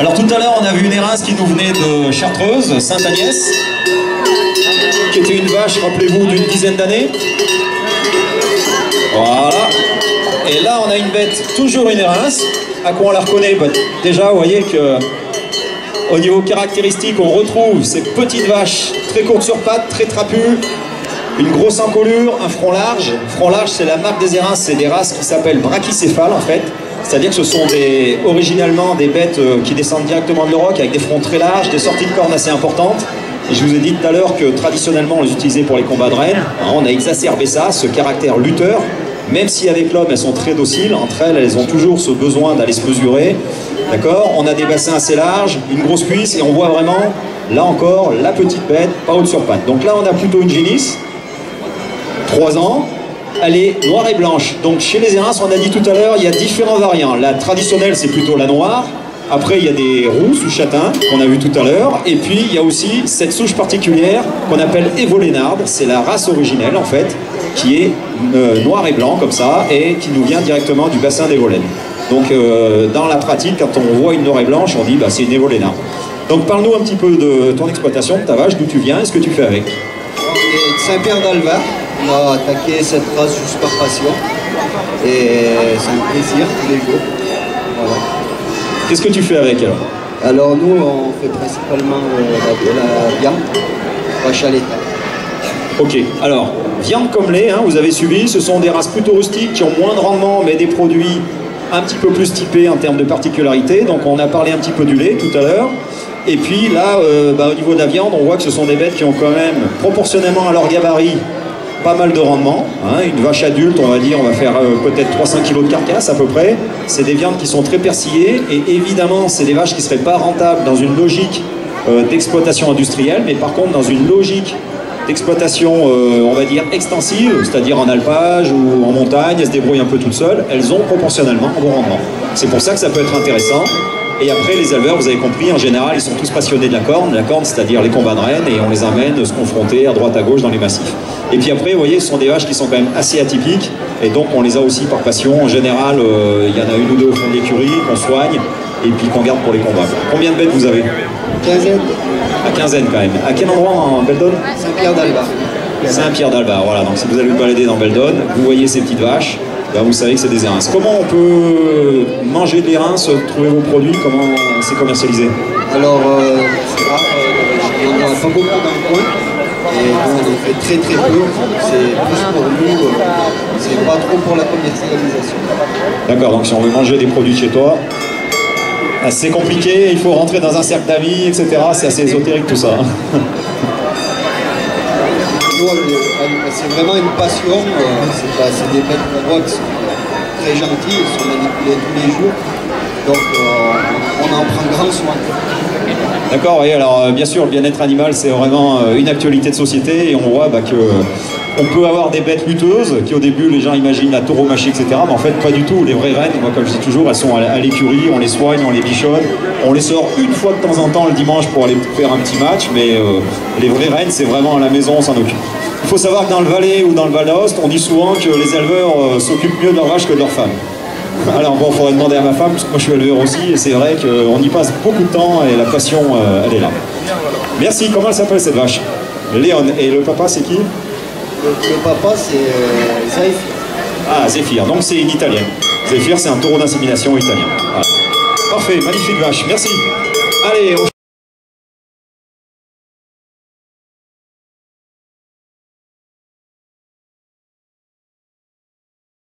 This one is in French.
Alors tout à l'heure, on a vu une Érins qui nous venait de Chartreuse, Sainte-Agnès, qui était une vache, rappelez-vous, d'une dizaine d'années. Voilà. Et là, on a une bête, toujours une Érins. À quoi on la reconnaît? Déjà, vous voyez que au niveau caractéristique, on retrouve ces petites vaches très courtes sur pattes, très trapues, une grosse encolure, un front large. Front large, c'est la marque des Érins, c'est des races qui s'appellent brachycéphales en fait. C'est-à-dire que ce sont originellement des bêtes qui descendent directement de l'Europe avec des fronts très larges, des sorties de cornes assez importantes. Et je vous ai dit tout à l'heure que traditionnellement on les utilisait pour les combats de rennes. On a exacerbé ça, ce caractère lutteur. Même si avec l'homme elles sont très dociles, entre elles, elles ont toujours ce besoin d'aller se mesurer. D'accord? On a des bassins assez larges, une grosse cuisse et on voit vraiment, là encore, la petite bête, pas haute sur patte. Donc là on a plutôt une génisse, 3 ans. Elle est noire et blanche. Donc chez les Érins, on a dit tout à l'heure, il y a différents variants. La traditionnelle, c'est plutôt la noire. Après, il y a des rousses ou châtains, qu'on a vu tout à l'heure. Et puis, il y a aussi cette souche particulière qu'on appelle évolénarde. C'est la race originelle, en fait, qui est noir et blanc, comme ça, et qui nous vient directement du bassin d'Évolène. Donc, dans la pratique, quand on voit une noire et blanche, on dit, bah, c'est une évolénarde. Donc, parle-nous un petit peu de ton exploitation, de ta vache, d'où tu viens et ce que tu fais avec. On est de Saint-Pierre d'Alva. On a attaqué cette race juste par passion. Et c'est un plaisir tous les jours. Voilà. Qu'est-ce que tu fais avec alors? Alors nous, on fait principalement la viande, vache à l'état. Ok, alors, viande comme lait, hein, vous avez suivi, ce sont des races plutôt rustiques qui ont moins de rendement, mais des produits un petit peu plus typés en termes de particularité. Donc on a parlé un petit peu du lait tout à l'heure. Et puis là, au niveau de la viande, on voit que ce sont des bêtes qui ont quand même, proportionnellement à leur gabarit, pas mal de rendement, hein. Une vache adulte, on va dire, on va faire peut-être 300 kg de carcasse à peu près. C'est des viandes qui sont très persillées et évidemment, c'est des vaches qui ne seraient pas rentables dans une logique d'exploitation industrielle, mais par contre dans une logique d'exploitation, on va dire, extensive, c'est-à-dire en alpage ou en montagne, elles se débrouillent un peu toutes seules, elles ont proportionnellement un bon rendement. C'est pour ça que ça peut être intéressant. Et après, les éleveurs, vous avez compris, en général, ils sont tous passionnés de la corne, c'est-à-dire les combats de rennes, et on les emmène se confronter à droite à gauche dans les massifs. Et puis après, vous voyez, ce sont des vaches qui sont quand même assez atypiques, et donc on les a aussi par passion. En général, il y en a une ou deux au fond de l'écurie qu'on soigne, et puis qu'on garde pour les combats. Combien de bêtes vous avez? Quinzaine. À quinzaine quand même. À quel endroit en Beldonne? Saint-Pierre d'Alva. Saint-Pierre d'Alva, voilà. Donc si vous allez vous balader dans Beldonne, vous voyez ces petites vaches. Ben, vous savez que c'est des Érins. Comment on peut manger de l'Érins, trouver vos produits? Comment c'est commercialisé? Alors, c'est rare, il n'y en a pas beaucoup dans le coin. Et nous, on en fait très très peu. C'est plus pour nous, c'est pas trop pour la commercialisation. D'accord, donc si on veut manger des produits chez toi, c'est compliqué, il faut rentrer dans un cercle d'amis, etc. C'est assez ésotérique tout ça. C'est vraiment une passion, c'est des bêtes qu'on voit qui sont très gentilles, elles sont manipulées tous les jours, donc on en prend grand soin. D'accord, oui, alors bien sûr le bien-être animal c'est vraiment une actualité de société et on voit que on peut avoir des bêtes lutteuses qui au début les gens imaginent la tauromachie, etc. Mais en fait pas du tout, les vraies rennes, moi comme je dis toujours, elles sont à l'écurie, on les soigne, on les bichonne, on les sort une fois de temps en temps le dimanche pour aller faire un petit match, mais les vraies rennes c'est vraiment à la maison, on s'en occupe. Il faut savoir que dans le Valais ou dans le Val d'Aoste, on dit souvent que les éleveurs s'occupent mieux de leurs vaches que de leurs femmes. Alors bon, il faudrait demander à ma femme, parce que moi je suis éleveur aussi, et c'est vrai qu'on y passe beaucoup de temps et la passion, elle est là. Merci, comment elle s'appelle cette vache? Léon. Et le papa c'est qui? Le papa c'est Zéphir. Ah, Zéphir, donc c'est une italienne. Zéphir c'est un taureau d'insémination italien. Voilà. Parfait, magnifique vache, merci. Allez, on...